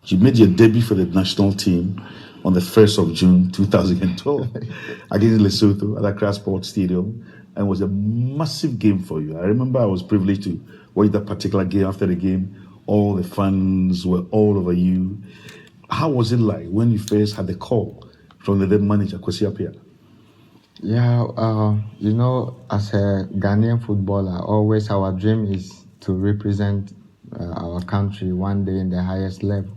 You made your debut for the national team on the 1st of June 2012 against Lesotho at Accra Sports Stadium, and it was a massive game for you. I remember I was privileged to watch that particular game. After the game, all the fans were all over you. How was it like when you first had the call from the then manager, Kwesi Appiah? Yeah, as a Ghanaian footballer, always our dream is to represent our country one day in the highest level.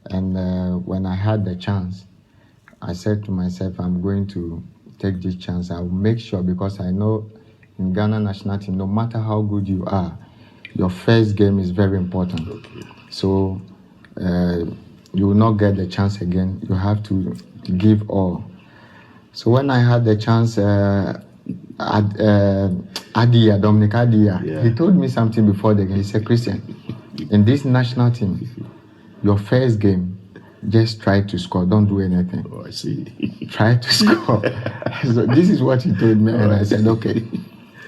And when I had the chance, I said to myself, I'm going to take this chance. I will make sure, because I know in Ghana national team, no matter how good you are, your first game is very important. Okay. So you will not get the chance again. You have to give all. So when I had the chance, Dominic Adia, he told me something before the game. He said, Christian, in this national team, your first game, just try to score. Don't do anything. Oh, I see. Try to score. So this is what he told me, and I said, okay.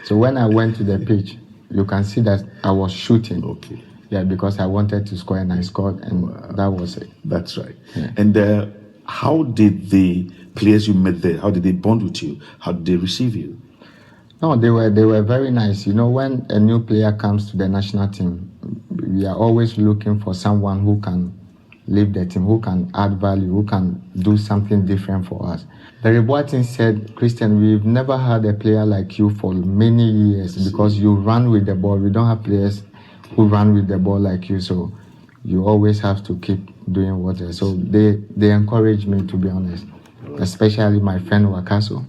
So when I went to the pitch, you can see that I was shooting. Okay. Yeah, because I wanted to score, and I scored, and that was it. That's right. Yeah. And how did the players you met there, how did they bond with you? How did they receive you? No, they were very nice. When a new player comes to the national team, we are always looking for someone who can lead the team, who can add value, who can do something different for us. The Reboatin said, Christian, we've never had a player like you for many years because you run with the ball. We don't have players who run with the ball like you, so you always have to keep doing what they. So they encouraged me, to be honest, especially my friend Wakaso.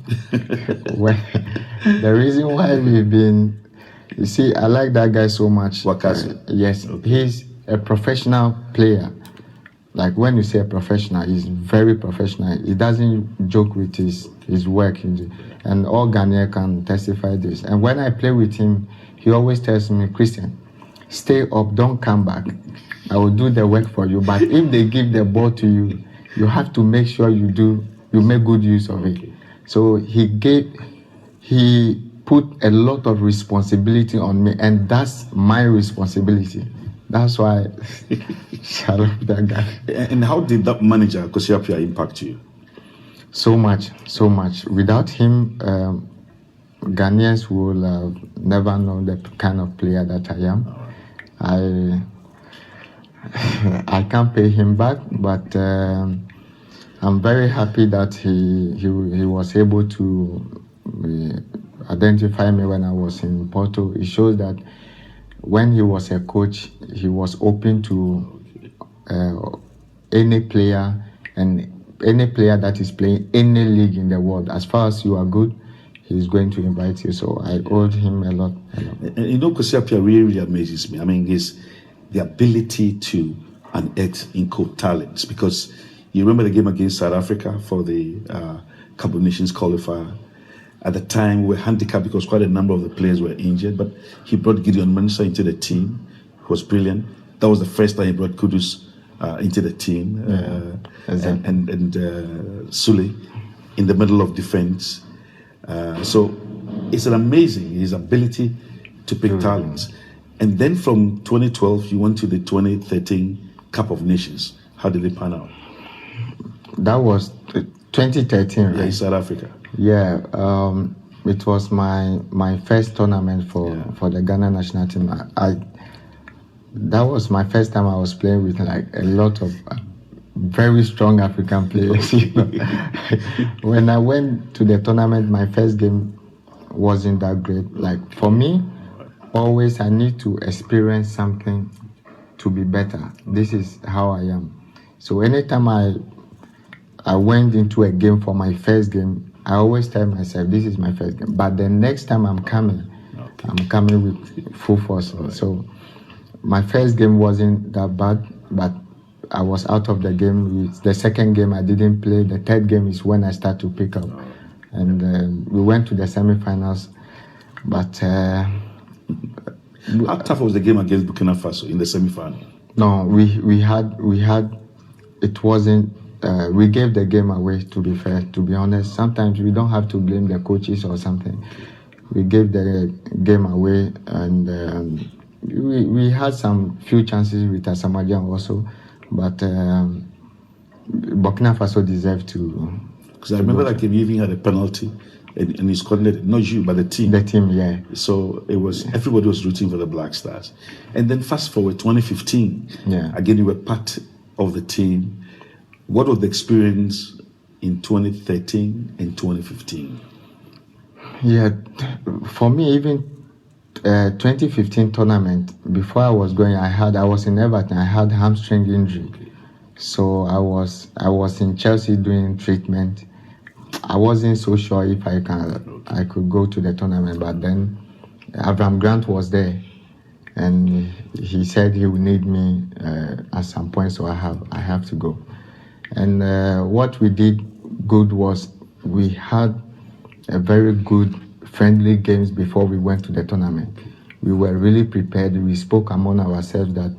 The reason why we've been, you see, I like that guy so much. Wakaso? Yes, okay. He's a professional player. Like when you say a professional, he's very professional. He doesn't joke with his work. And all Ghanaians can testify this. And when I play with him, he always tells me, Christian, stay up, don't come back. I will do the work for you. But if they give the ball to you, you have to make sure you make good use of it. So he put a lot of responsibility on me, and that's my responsibility. That's why I love that guy. And how did that manager, Kwesi Appiah, impact you? So much. Without him, Ghanaians will never know the kind of player that I am. I can't pay him back, but I'm very happy that he was able to identify me when I was in Porto. It shows that when he was a coach, he was open to any player, and any player that is playing any league in the world. As far as you are good, he's going to invite you. So I owed him a lot. And Kwesi Appiah really amazes me. I mean, the ability to unearth in quote talents, because you remember the game against South Africa for the Cup of Nations qualifier. At the time, we were handicapped because quite a number of the players were injured, but he brought Gideon Mensah into the team. It was brilliant. That was the first time he brought Kudus into the team, exactly. and Sule in the middle of defense. So it's an amazing, his ability to pick talents. And then from 2012, you went to the 2013 Cup of Nations. How did it pan out? That was 2013, right? Yeah, in South Africa. Yeah, it was my first tournament for the Ghana national team. That was my first time I was playing with like a lot of very strong African players. When I went to the tournament, my first game wasn't that great. Like for me, always I need to experience something to be better. This is how I am. So anytime I went into a game for my first game, I always tell myself, this is my first game. But the next time I'm coming with full force. Right. So my first game wasn't that bad, but I was out of the game. The second game I didn't play. The third game is when I start to pick up. And we went to the semifinals. But how tough was the game against Burkina Faso in the semifinal? No, we had it wasn't. We gave the game away, to be fair, to be honest. Sometimes we don't have to blame the coaches or something. We gave the game away, and we had some few chances with Asamajan also, but Burkina Faso deserved to. Because I remember that game, you even had a penalty, and he scored it. Not you, but the team. The team, yeah. So it was everybody was rooting for the Black Stars, and then fast forward 2015. Yeah. Again, you were part of the team. What was the experience in 2013 and 2015? Yeah, for me, even 2015 tournament, before I was going, I was in Everton. I had hamstring injury, so I was in Chelsea doing treatment. I wasn't so sure if I could go to the tournament, but then Avram Grant was there, and he said he would need me at some point, so I have to go. And what we did good was we had a very good friendly games before we went to the tournament. We were really prepared. We spoke among ourselves that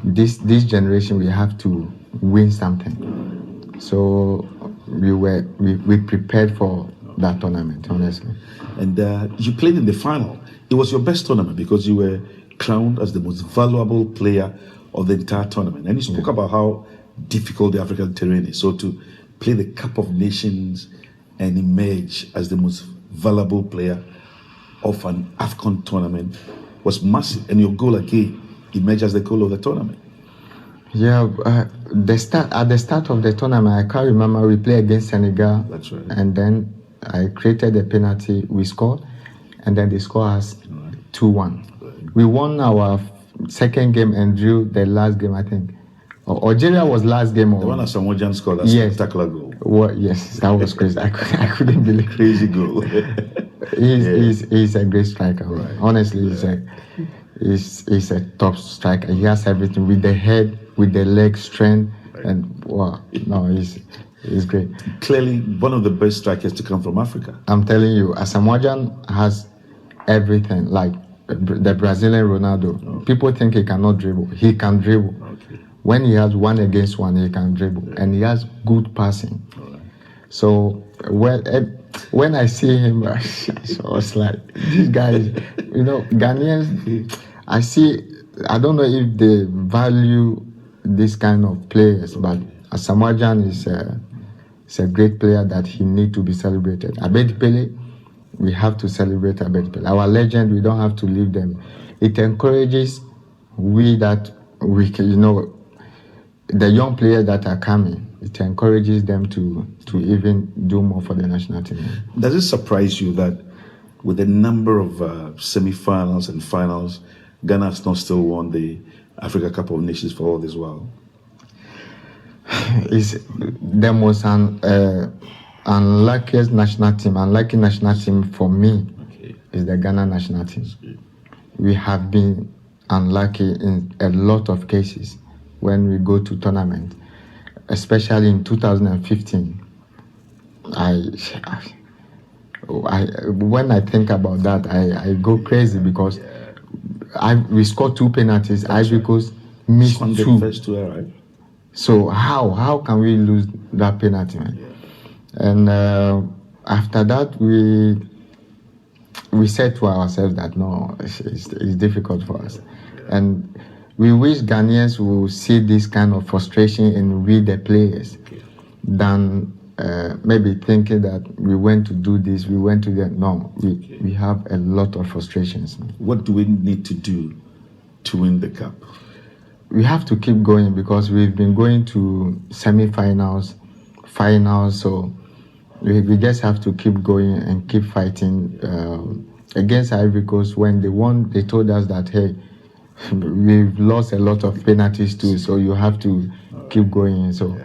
this generation we have to win something. So we prepared for that tournament, honestly. And you played in the final. It was your best tournament because you were crowned as the most valuable player of the entire tournament. And you spoke about how difficult the African terrain is. So to play the Cup of Nations and emerge as the most valuable player of an AFCON tournament was massive. And your goal again emerged as the goal of the tournament. Yeah, at the start of the tournament, I can't remember, we played against Senegal. That's right. And then I created a penalty, we scored, and then they scored us 2-1. Right. We won our second game and drew the last game, I think. Algeria was last game. The one that Samojan scored, that spectacular goal. Yes, that was crazy. I couldn't believe it. Crazy goal. He's a great striker. Right. Honestly, he's a top striker. He has everything with the head, with the leg strength, and wow, no, he's great. Clearly, one of the best strikers to come from Africa. I'm telling you, Asamoah has everything. Like the Brazilian Ronaldo. Okay. People think he cannot dribble. He can dribble. Okay. When he has 1-against-1, he can dribble, and he has good passing. Right. So when I see him, I was like, these guys, Ghanaians. I don't know if they value this kind of players, but Asamoah is a great player that he needs to be celebrated. Abedi Pele, we have to celebrate Abedi Pele. Our legend, we don't have to leave them. It encourages the young players that are coming. It encourages them to even do more for the national team. Does it surprise you that with a number of semi-finals and finals, Ghana has not still won the Africa Cup of Nations for all this while? It's the most unlucky national team for me is the Ghana national team. We have been unlucky in a lot of cases when we go to tournament, especially in 2015. When I think about that, I go crazy because we scored 2 penalties. Ivory Coast missed 2. The first 2, right? So how can we lose that penalty, man? Yeah. And after that, we said to ourselves that no, it's difficult for us, and we wish Ghanaians will see this kind of frustration in we the players, than maybe thinking that we went to do this, we went to that. No, we have a lot of frustrations. What do we need to do to win the cup? We have to keep going because we've been going to semi-finals, finals, so we just have to keep going and keep fighting. Against Ivory Coast, when they won, they told us that, hey, we've lost a lot of penalties too, so you have to keep going. So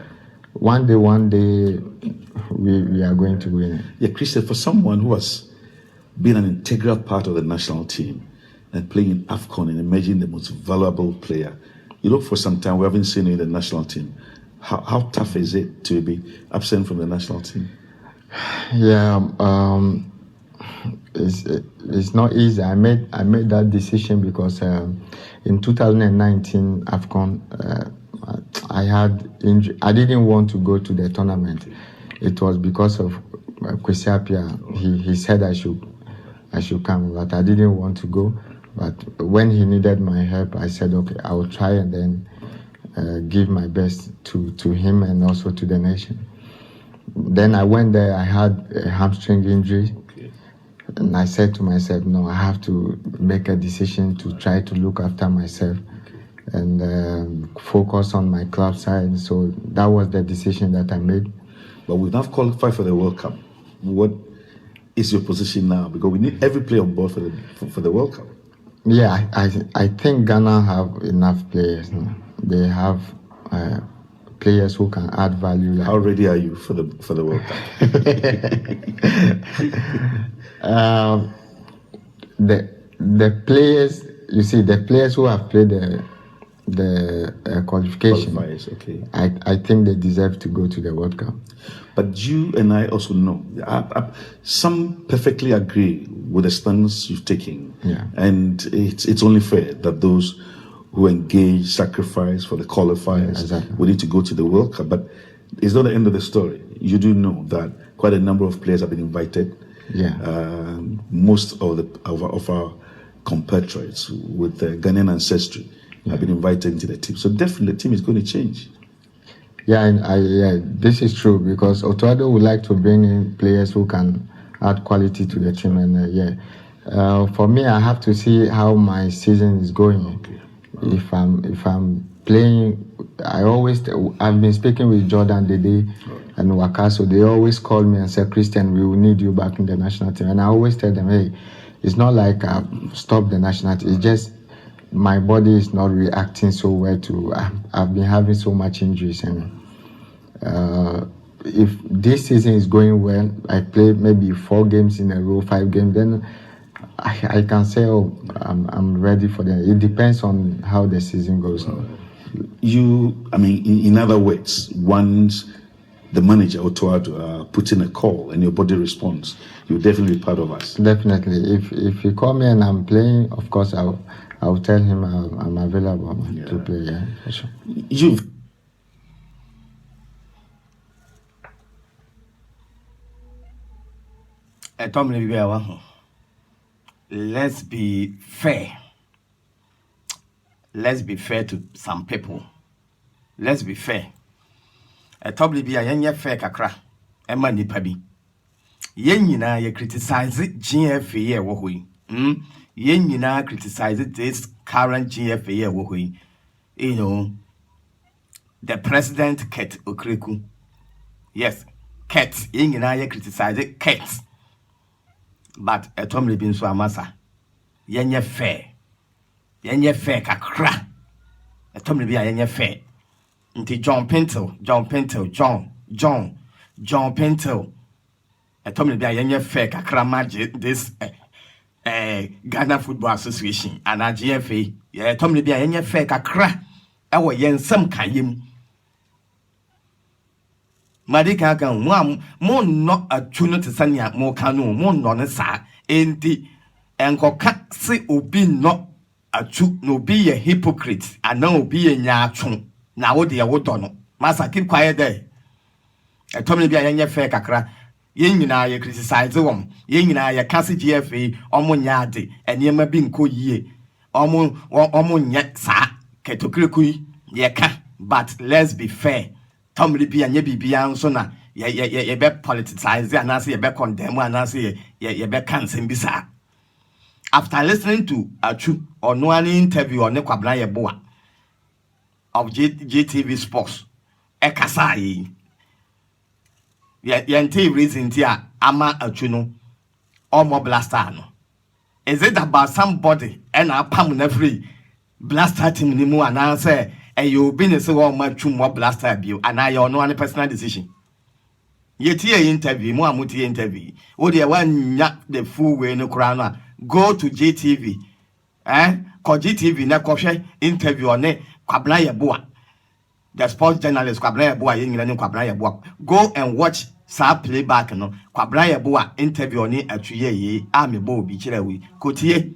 one day, we are going to win it. Yeah, Christian, for someone who has been an integral part of the national team and playing in AFCON and emerging the most valuable player, for some time we haven't seen you in the national team. How tough is it to be absent from the national team? Yeah, it's not easy. I made that decision because in 2019 AFCON I had injury. I didn't want to go to the tournament. It was because of Kwesi Appiah. He said I should come, but I didn't want to go. But when he needed my help, I said, okay, I will try. And then give my best to him and also to the nation. Then I went there. I had a hamstring injury. Okay. And I said to myself, no, I have to make a decision to try to look after myself and focus on my club side. So that was the decision that I made. But we've now qualified for the World Cup. What is your position now? Because we need every player on board for the World Cup. Yeah, I think Ghana have enough players now. They have players who can add value. How ready are you for the World Cup? The players, you see, the players who have played the qualification, okay. I think they deserve to go to the World Cup. But you and I also know, some perfectly agree with the stance you've taken. Yeah. And it's only fair that those who engage, sacrifice for the qualifiers, exactly. we need to go to the World Cup. But it's not the end of the story. You do know that quite a number of players have been invited. Yeah. Most of our compatriots with Ghanaian ancestry have been invited into the team. So definitely the team is going to change. Yeah, and this is true because Otuado would like to bring in players who can add quality to the team. And for me, I have to see how my season is going. Okay. If I'm playing, I've been speaking with Jordan Dede and Wakaso. They always call me and say, Christian, we will need you back in the national team. And I always tell them, hey, it's not like I've stopped the national team. It's just my body is not reacting so well to. I've been having so much injuries, and if this season is going well, I play maybe 4 games in a row, 5 games, then I can say, oh, I'm ready for them. It depends on how the season goes. In other words, once the manager Otuado puts in a call and your body responds, you'll definitely be part of us. Definitely. If you call me and I'm playing, of course I'll tell him I'm available to play. Yeah, for sure. Let's be fair. Let's be fair to some people. Let's be fair. Probably be a yenye fair kakra. Emma nipa bi. Yen nyina ye criticize GFA ye wo hoi. Yen nyina criticize this current GFA ye wo hoi. You know, the president Ket Okreku. Yes, Ket. Yen nyina ye criticize Ket. But probably been so amasa. Yenye fair. Yenye fair kakra. Probably be a yenye fair. Nti John Paintsil. John Paintsil. Tommy be a yenye fair kakra magic this Ghana Football Association and a GFA. Yeah, Tommy be a yenye fair kakra. Ewo yen sam kayim. Madika kan mo no atuno te sanya mo kanu mo no ne sa enti enkoka se obi no atu no be a hypocrite and no be a nyaatwo na wo de wo do no masa keep quiet there. Tommy be a yenye fair kakra. Yen nyina ye criticize wom yen nyina ye kase GFA omo nyaade enema bi nko yie omo nya sa ketokreku ye ka. But let's be fair. Tommy be anya bibia nso na ye be politicize anase ye be condemn anase ye be cancel bisa. After listening to Atsu on one interview on Kwabena Yeboah of GTV Sports ekasai yente reason tia ama Atsu no omo blaster no. Is it about somebody and a pam na free blaster team ni mu anase you been so much more blaster bio and I no one personal decision. Yeti interview mo amuti interview. O de one the full way no crown. Go to GTV. Ko GTV na kohwe interview on Kwabena Yeboah. The sports journalist Kwabena Yeboah yin Kwabena Yeboah. Go and watch sa playback no. Kwabena Yeboah interview on Atsu ye amebo bi kire we. Kotie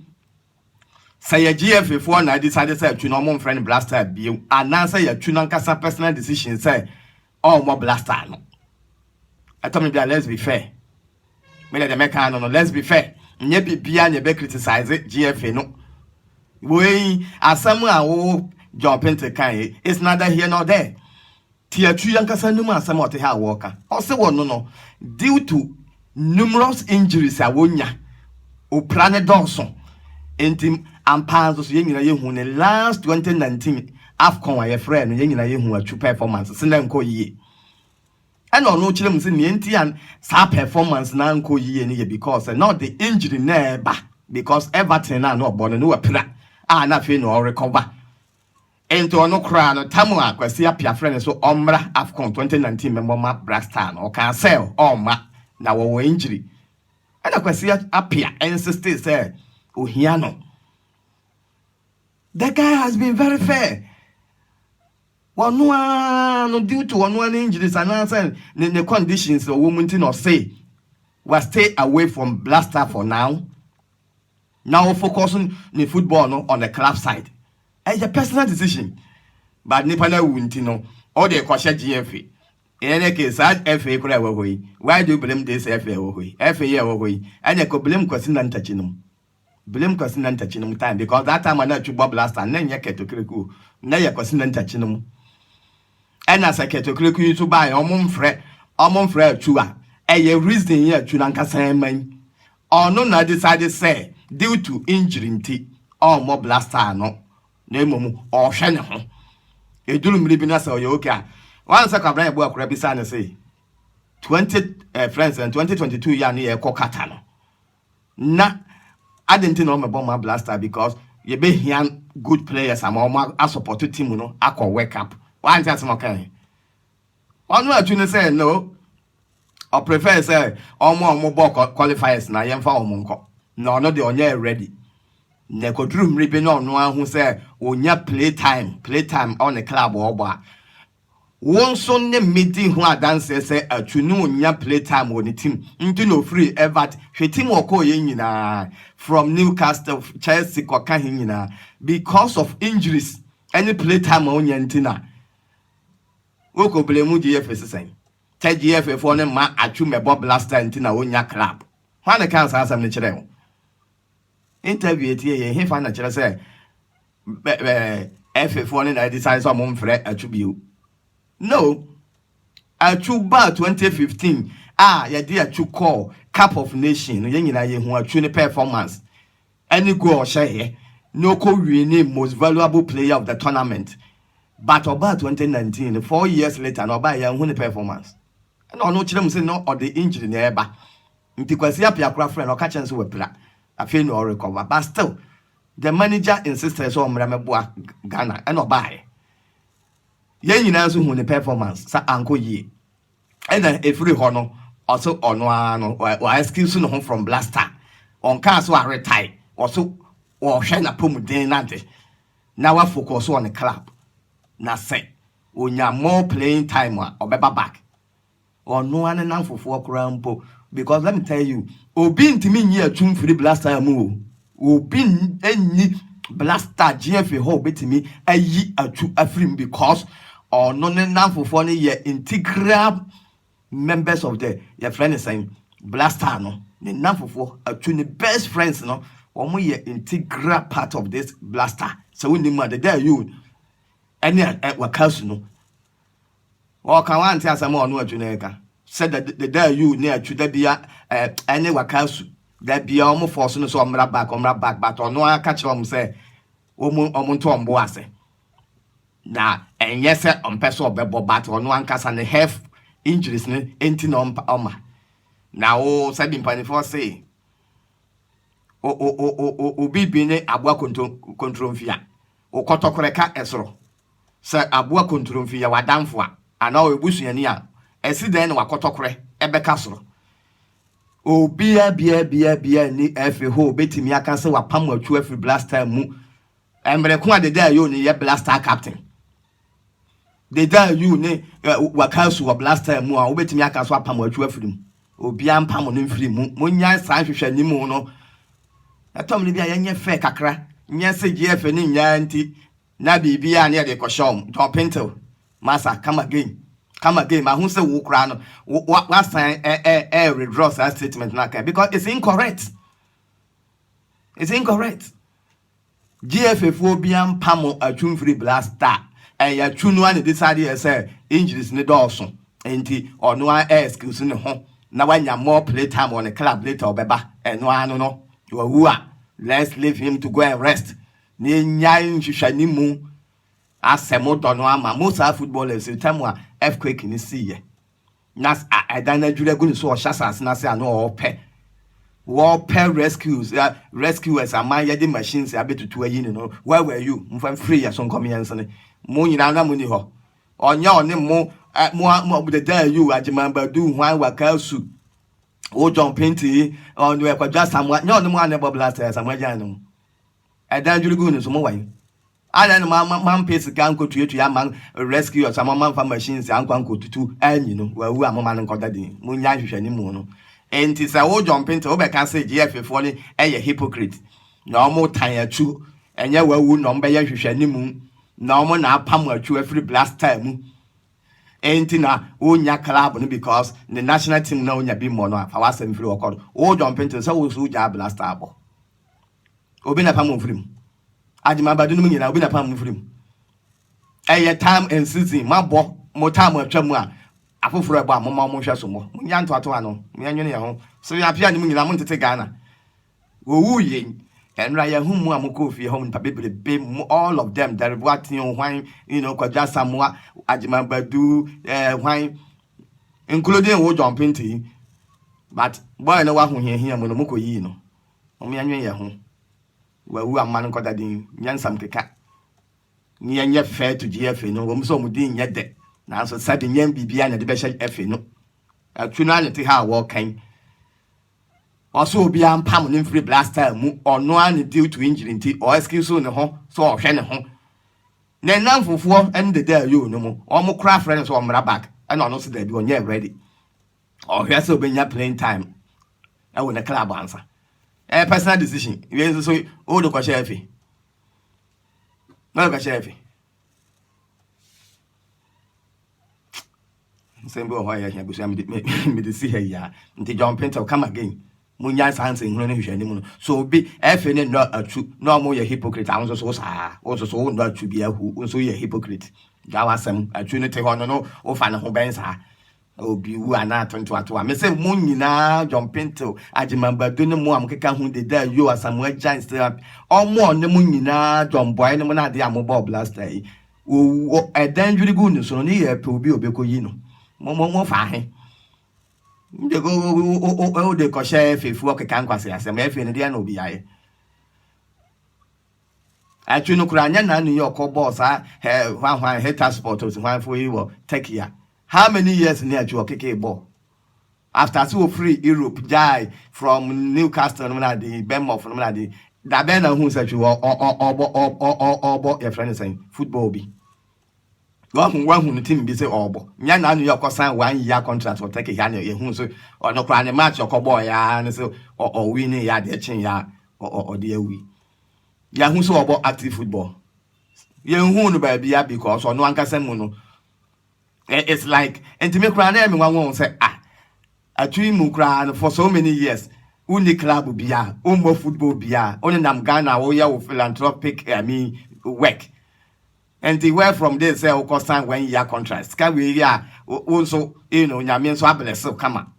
say a GFA for na decided say Atsu no mo friend blaster bio. Announce say Atsu no nkasa personal decision say more blaster no. I told me let's be fair. Me the make no let's be fair. Nye bibia nye be criticize GFA no. We asam a wo jump into kind. It's neither here nor there. Tia two young Casanuma, some of the hair worker. Also, no, due to numerous injuries, I wonya. O planet Dawson. Intim and Panzos Yin in the last 2019 AFCON, a friend, Yin who a true performance, Sinanko ye. And no children in the Indian sa performance nanko ye because not the injury never because Everton are not born and no appear. Nothing no recover. Into no crown or Tamua, Quasia Pia friend so Ombra AFCON 2019 member map Brastan or can sell Oma now injury. And I Quasia appear and insisted say, Uhiano. The guy has been very fair. One due to one injuries and answer the conditions the woman to not say was stay away from Blaster for now. Now focusing the football no, on the club side. It's a personal decision. But Nipana wouldn't know all the question GFA. In any case, that FA could have away. Why do you blame this FA away? FA away. And I could blame question and touching them. Blame question and touching them time because that time I know to Bob Blaster and then you get to Kriku. Now you're question and touching them. And as I get to click you to buy Omon Fred Chua, a reason here to Lanka man. Or no, I decided say, due to injury, or more blaster, no, name or Shannon. You do me be nice or you okay. Once I can bring a book, Rabbi say 20 friends and 2022 year near Kokatano. Nah, I didn't know my blaster because you be here good players. I'm all I support the team, you know, I can wake up. One just okay. One way to say no, or prefer say, or more qualifiers na yem for monko. No, not the onye ready. Neko dream ribbon on one who say, onya playtime on the club or bar. One Sunday meeting who are dancers say, to know onya playtime on the team. Into no free ever. She team or call from Newcastle, Chelsea, or Kahina because of injuries. Any playtime on Yantina. Woko blame GFS saying. Tell GFS for them ma Atsu me Bob Blaster into na onya club. When the council has some natural interview here, he find natural say FF for them I decide some for attribute. No, Atsu bar 2015. Ya dear Atsu call Cup of Nation, Yenina who are true performance. Any go or share no co rename most valuable player of the tournament. But about 2019, 4 years later, no buy young winning performance. And no children say no or the injury nearby. Because the appear friend or catch and so play. I feel no recover. But still, the manager insisted on Ramabua Ghana and no buy. Yen in answer when the performance, sa uncle ye. And then a free honor also on one or excuse home from Blaster. On cars who are retired, also or shine a pum day nante. Now I focus on the club. Na say, when you more playing time or be back. Or no one enough for 4 crown because let me tell you, Obin to me near tune for the blaster move. Obin any blaster GFA hole bit me a ye a true film because or none enough for 1 year integral members of the your friend is saying blaster no the enough for a true the best friends no or more integral part of this blaster. So when the mother there you any wakasuno. Or can one tell some more no Juneka said that the day you near to the beer any wakasu that be almost forcing so back, but or no I catch them say Omuntom Boase. Now, and yes, sir, on person of Bebo bat or no one cast and a half injuries ain't on now, 7.4 say. Obi bine abua control fia. O kotokoreka esro. Sir abua control fia wadamfwa. Ana o ebusu yani a. Esi den wa kotokore ebeka soro. Obia bia ni efe ho betimi aka se wapam atwu afi blaster mu. Emre ko ade da yo ni ye blaster captain. De da you ne wakasu wa blaster mu a obetimi aka so apam atwu afi mu. Obia mpam no mfiri mu. Monya san hwehwe ni mu no. Atom ni bia yenye fe kakra. Nya se GF ni nya nti na bibia na de koshom. Don paintsil. Masa come again. I who say wo kra no what sign withdraw that statement na because it's incorrect. GFF bi ampam atwum free blaster and ya twunu an decide say injuries ne dawson enti ono an excuse ne ho na wanya more play time on the club later obeba eno anu no wawu a let's leave him to go and rest ne nyan hwehwani mu asemo do no ama most of footballers time a earthquake ni see ye nas adana jure gu ni so ohasas na say anu ope rescuers among the machines abetutu ayi no where were you mfam free ya so nkom yense ne mo nyina na mo ni ho onya oni mo the day you ajimamba do hwan waka su o John Painti on we kwa samwa nya oni mo anebo blaster samwa jan no edan juru gu ni so mo wan ala no man pese kan ko tuetu ya man rescuers among man machines ankwan ko tutu anyi no wa wu amama no nkoda din mo nya hwehwani mu no enti say wo John Painti wo be kan say GFF fo ni eye hypocrite na omo tan atu enye wawu no mbe ye hwehwani mu na omo na apam atu afri blaster mu enti na onya club no because the national team na onya bi mo no afa wasem free okodo wo John Painti say wo so ja blaster abo obi na pam ofrim ajima badu no nyina obi na pam ofrim eye time and season mabo mo time atwa mu a afoforo ebo amoma mo hwe so mo nya nto ato ano me anwene ye ho so ya pia ni mu nyina mo ntete Ghana wo yen enra ya hu mu amoko ofie ho nta bebrebe all of them there what hwan kwaja samwa ajima badu hwan including wo John Painti but boy no wa hu hia mo no moko yi no o me anwene ye ho wa wu amman koda din nyansam keka ni anye fair to GFA no wo so mu din nye de na so sabe nyam bibia na de be hye FA no atunu ane te ha wo kan also obi ampam ne free blaster mu ono ane due to injury nti o excuse ne ho so o hwe ne ho na namfofo and the day you no mu o mu craft friends o mra back and ono so da bi onye ready o hwe so obenya playing time e wo na club answer personal decision we so o do kwashe FA no kwashe FA sembo ho ya hia busu me de see here ya nti John Painti come again munya sanse hunu ne hwehwani mu so bi FA ne no atu no mo ye hypocrite awon so saa o so no atu bi ahu so ye hypocrite da wasem atu ne te ho no o fa ne ho ben saa obi wu ana tonto ato a me se mu nyina John Painti ajimambadu ne mu amkeka hu de da yo asamu agents omo ne mu nyina John Boy ne mu na de amobo blaster yi o edan juri gu ne so ne ye pe obi obeko yi no mo fa he de go o de ko share fefu o keka nkwase asem efe ne de na obi yae atu no kura nya na nu ye okọ sa hwan heta sport o hwan fo yi wo Turkey. How many years near to keke ball? After so free Europe, jai from Newcastle, the Bournemouth, the Dabena who said you or your friend saying football be. One who team be say obo. Yan New York sign 1 year contract for take a who so or no crying match or boy and so or winning ya the chin ya or dear we. Ya who so about active football. Yan who baby because or no one can say mono. It's like, and to make cry, everyone won't say, a dream will cry for so many years. Only club will be only football be only nam Ghana or ya philanthropic, work. And they were from there, say, of course, 1 year contract. Can we, also, Yamin so happiness, so come on.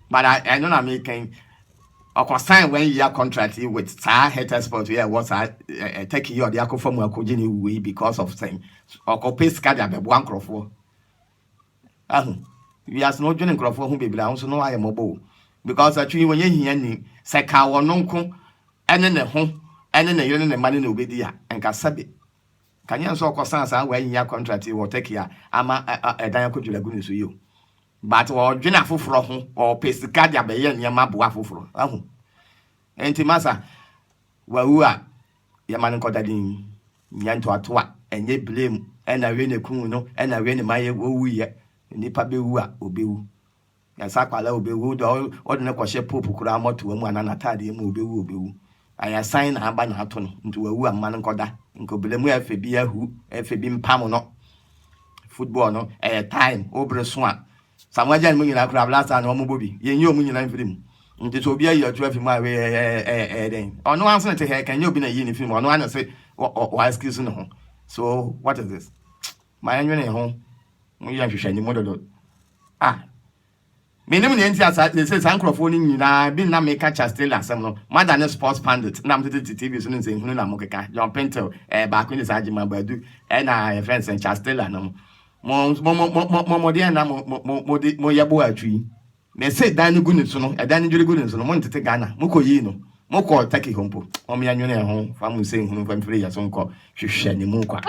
But I know I'm making. Of course, sign 1 year contract with Sir Hater Sport. Yeah, was I take you the Ako from Wakojini way because of saying or pay scada be one crop for. We has no joining crop for whom be down, so no I am mobile. Because actually, when you hear any Saka or Nonco, and then the home, and then the money no be there, and Casabi. Can you also concerns 1 year contract you will take here? I'm a Diaco Lagoon to you. But or Jenna Fufro or Pescadia Bayan Yamabu Fufro. Enti masa wawua ya man kodadin nyanto atoa enye blame ena we ne kun no ena we ne maye wowu ye nipa bewu a obewu ya sakwala obewu do odne kwhye popu kura moto mu anana tade mu obewu aya sign na aba na ato no nti wawu amman koda nko blame efe bi ahu efe bi mpam no football no time obre so a samwajan mu nyina kura blasta na omo bobi yenyi omu nyina mfirim nti so obi ayi atu afi mu a we den ono anso te he kan you be na yi ni film ono an say wa excuse no ho so what is this my anwene ho mo ya hwehwe ni mododo menim ne nti asa say sankrofo ni nyina bi na make catch still asem no mother ne sports pandit na mtete TV so ne say hunu na mo keka John Paintsil ba ko ni sa agima badu na your friends and Chastela no mo de na mo yabo atwi me say dan gu ni so no dan jure gu ni so no mo ntete Ghana mo ko yi no mo ko take hompo o me anwene ho fa mo say hunu fa mfiri ya so nko hwehwe ni mu kwa